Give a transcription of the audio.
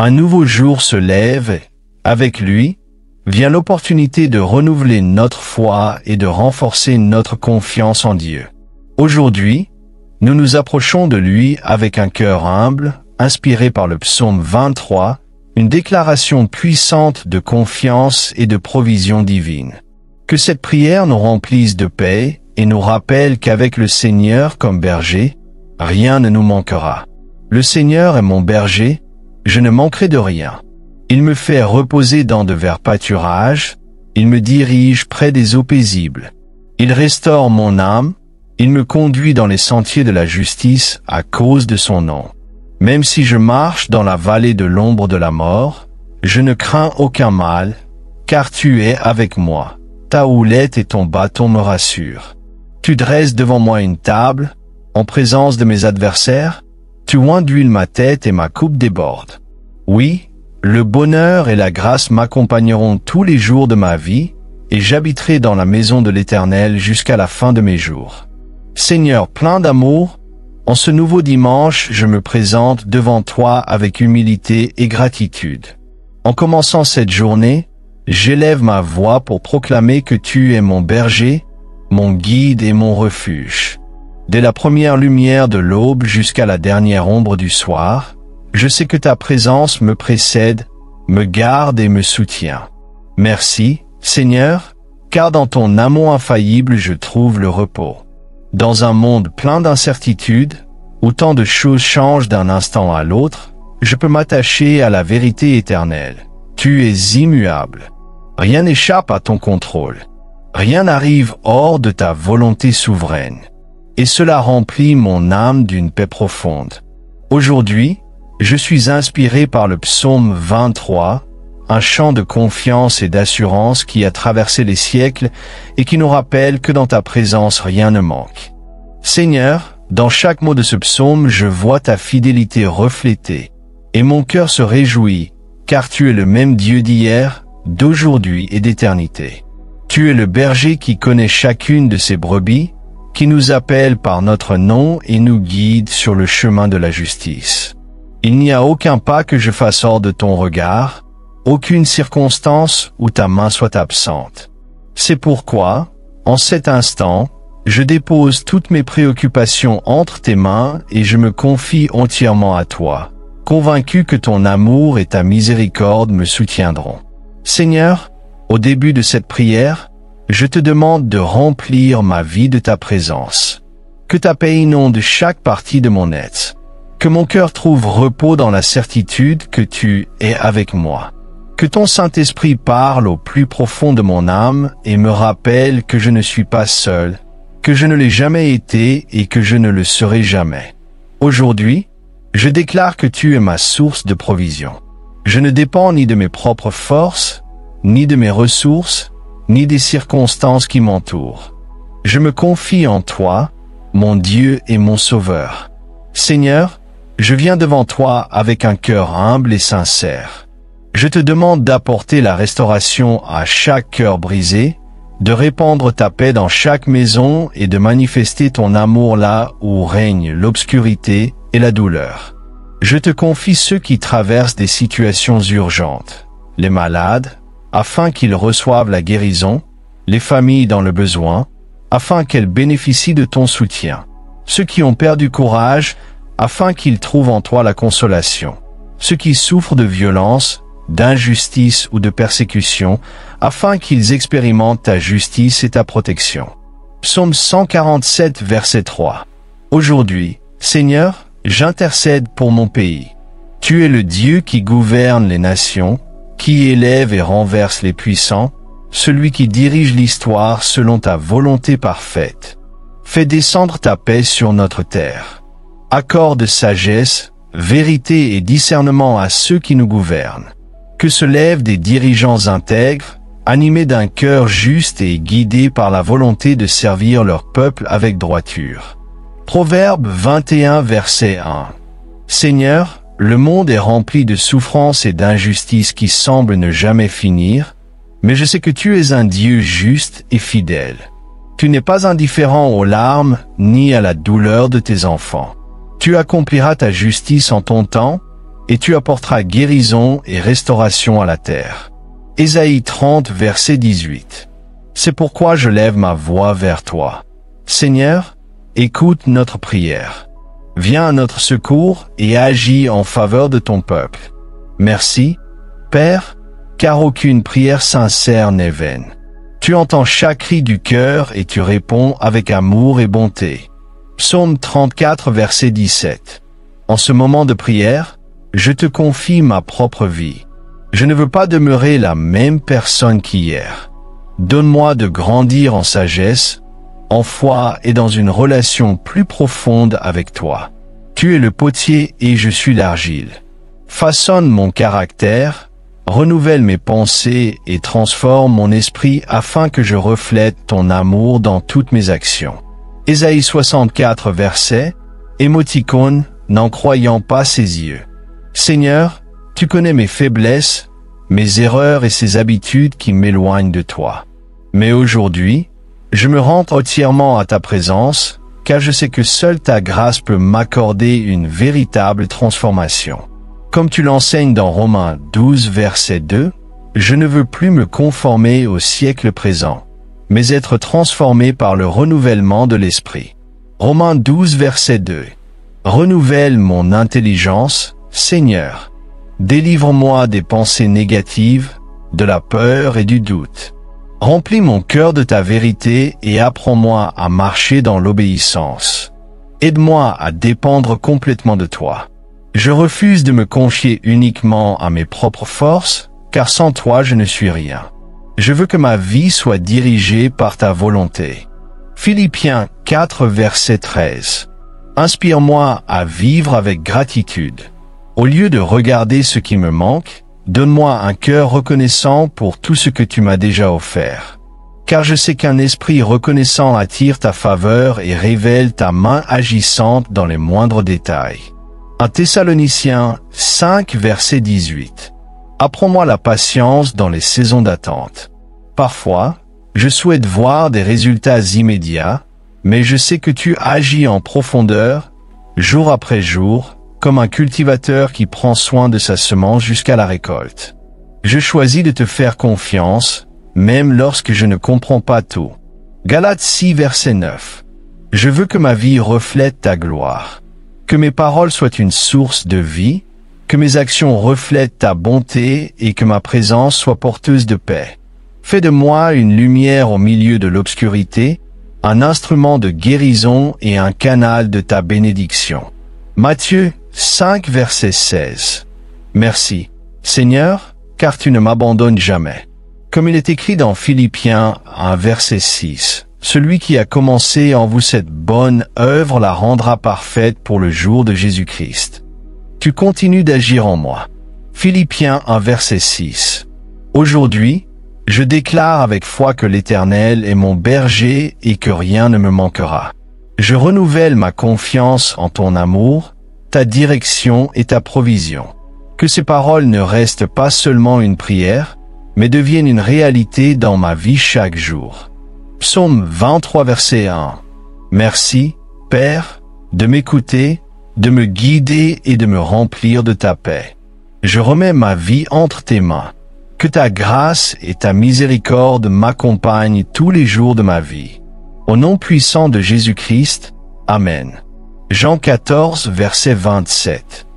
Un nouveau jour se lève et, avec lui, vient l'opportunité de renouveler notre foi et de renforcer notre confiance en Dieu. Aujourd'hui, nous nous approchons de lui avec un cœur humble, inspiré par le psaume 23, une déclaration puissante de confiance et de provision divine. Que cette prière nous remplisse de paix et nous rappelle qu'avec le Seigneur comme berger, rien ne nous manquera. Le Seigneur est mon berger, je ne manquerai de rien. Il me fait reposer dans de verts pâturages, il me dirige près des eaux paisibles. Il restaure mon âme, il me conduit dans les sentiers de la justice à cause de son nom. Même si je marche dans la vallée de l'ombre de la mort, je ne crains aucun mal, car tu es avec moi. Ta houlette et ton bâton me rassurent. Tu dresses devant moi une table, en présence de mes adversaires, tu oins d'huile ma tête et ma coupe déborde. Oui, le bonheur et la grâce m'accompagneront tous les jours de ma vie, et j'habiterai dans la maison de l'Éternel jusqu'à la fin de mes jours. Seigneur plein d'amour, en ce nouveau dimanche, je me présente devant toi avec humilité et gratitude. En commençant cette journée, j'élève ma voix pour proclamer que tu es mon berger, mon guide et mon refuge. Dès la première lumière de l'aube jusqu'à la dernière ombre du soir, je sais que ta présence me précède, me garde et me soutient. Merci, Seigneur, car dans ton amour infaillible je trouve le repos. Dans un monde plein d'incertitudes, où tant de choses changent d'un instant à l'autre, je peux m'attacher à la vérité éternelle. Tu es immuable. Rien n'échappe à ton contrôle. Rien n'arrive hors de ta volonté souveraine. Et cela remplit mon âme d'une paix profonde. Aujourd'hui, je suis inspiré par le psaume 23, un chant de confiance et d'assurance qui a traversé les siècles et qui nous rappelle que dans ta présence rien ne manque. Seigneur, dans chaque mot de ce psaume, je vois ta fidélité reflétée, et mon cœur se réjouit, car tu es le même Dieu d'hier, d'aujourd'hui et d'éternité. Tu es le berger qui connaît chacune de ses brebis, qui nous appelle par notre nom et nous guide sur le chemin de la justice. Il n'y a aucun pas que je fasse hors de ton regard, aucune circonstance où ta main soit absente. C'est pourquoi, en cet instant, je dépose toutes mes préoccupations entre tes mains et je me confie entièrement à toi, convaincu que ton amour et ta miséricorde me soutiendront. Seigneur, au début de cette prière, je te demande de remplir ma vie de ta présence. Que ta paix inonde chaque partie de mon être. Que mon cœur trouve repos dans la certitude que tu es avec moi. Que ton Saint-Esprit parle au plus profond de mon âme et me rappelle que je ne suis pas seul, que je ne l'ai jamais été et que je ne le serai jamais. Aujourd'hui, je déclare que tu es ma source de provision. Je ne dépends ni de mes propres forces, ni de mes ressources, ni des circonstances qui m'entourent. Je me confie en toi, mon Dieu et mon Sauveur. Seigneur, je viens devant toi avec un cœur humble et sincère. Je te demande d'apporter la restauration à chaque cœur brisé, de répandre ta paix dans chaque maison et de manifester ton amour là où règne l'obscurité et la douleur. Je te confie ceux qui traversent des situations urgentes, les malades, afin qu'ils reçoivent la guérison, les familles dans le besoin, afin qu'elles bénéficient de ton soutien, ceux qui ont perdu courage, afin qu'ils trouvent en toi la consolation, ceux qui souffrent de violence, d'injustice ou de persécution, afin qu'ils expérimentent ta justice et ta protection. Psaume 147, verset 3. Aujourd'hui, Seigneur, j'intercède pour mon pays. Tu es le Dieu qui gouverne les nations, qui élève et renverse les puissants, celui qui dirige l'histoire selon ta volonté parfaite. Fais descendre ta paix sur notre terre. Accorde sagesse, vérité et discernement à ceux qui nous gouvernent. Que se lèvent des dirigeants intègres, animés d'un cœur juste et guidés par la volonté de servir leur peuple avec droiture. Proverbe 21, verset 1. Seigneur, le monde est rempli de souffrances et d'injustices qui semblent ne jamais finir, mais je sais que tu es un Dieu juste et fidèle. Tu n'es pas indifférent aux larmes ni à la douleur de tes enfants. Tu accompliras ta justice en ton temps, et tu apporteras guérison et restauration à la terre. Ésaïe 30, verset 18. C'est pourquoi je lève ma voix vers toi. Seigneur, écoute notre prière. Viens à notre secours et agis en faveur de ton peuple. Merci, Père, car aucune prière sincère n'est vaine. Tu entends chaque cri du cœur et tu réponds avec amour et bonté. Psaume 34, verset 17. En ce moment de prière, je te confie ma propre vie. Je ne veux pas demeurer la même personne qu'hier. Donne-moi de grandir en sagesse, en foi et dans une relation plus profonde avec toi. Tu es le potier et je suis l'argile. Façonne mon caractère, renouvelle mes pensées et transforme mon esprit afin que je reflète ton amour dans toutes mes actions. Ésaïe 64 verset, émoticône, n'en croyant pas ses yeux. Seigneur, tu connais mes faiblesses, mes erreurs et ces habitudes qui m'éloignent de toi. Mais aujourd'hui, je me rends entièrement à ta présence, car je sais que seule ta grâce peut m'accorder une véritable transformation. Comme tu l'enseignes dans Romains 12, verset 2, je ne veux plus me conformer au siècle présent, mais être transformé par le renouvellement de l'esprit. Romains 12, verset 2. Renouvelle mon intelligence, Seigneur. Délivre-moi des pensées négatives, de la peur et du doute. Remplis mon cœur de ta vérité et apprends-moi à marcher dans l'obéissance. Aide-moi à dépendre complètement de toi. Je refuse de me confier uniquement à mes propres forces, car sans toi je ne suis rien. Je veux que ma vie soit dirigée par ta volonté. Philippiens 4, verset 13. Inspire-moi à vivre avec gratitude. Au lieu de regarder ce qui me manque, donne-moi un cœur reconnaissant pour tout ce que tu m'as déjà offert. Car je sais qu'un esprit reconnaissant attire ta faveur et révèle ta main agissante dans les moindres détails. 1 Thessaloniciens 5, verset 18. Apprends-moi la patience dans les saisons d'attente. Parfois, je souhaite voir des résultats immédiats, mais je sais que tu agis en profondeur, jour après jour, comme un cultivateur qui prend soin de sa semence jusqu'à la récolte. Je choisis de te faire confiance, même lorsque je ne comprends pas tout. Galates 6, verset 9. Je veux que ma vie reflète ta gloire. Que mes paroles soient une source de vie, que mes actions reflètent ta bonté et que ma présence soit porteuse de paix. Fais de moi une lumière au milieu de l'obscurité, un instrument de guérison et un canal de ta bénédiction. Matthieu 5, verset 16. Merci, Seigneur, car tu ne m'abandonnes jamais. Comme il est écrit dans Philippiens 1, verset 6, celui qui a commencé en vous cette bonne œuvre la rendra parfaite pour le jour de Jésus-Christ. Tu continues d'agir en moi. Philippiens 1, verset 6. Aujourd'hui, je déclare avec foi que l'Éternel est mon berger et que rien ne me manquera. Je renouvelle ma confiance en ton amour, ta direction et ta provision. Que ces paroles ne restent pas seulement une prière, mais deviennent une réalité dans ma vie chaque jour. Psaume 23, verset 1. Merci, Père, de m'écouter, de me guider et de me remplir de ta paix. Je remets ma vie entre tes mains. Que ta grâce et ta miséricorde m'accompagnent tous les jours de ma vie. Au nom puissant de Jésus-Christ, Amen. Jean 14, verset 27.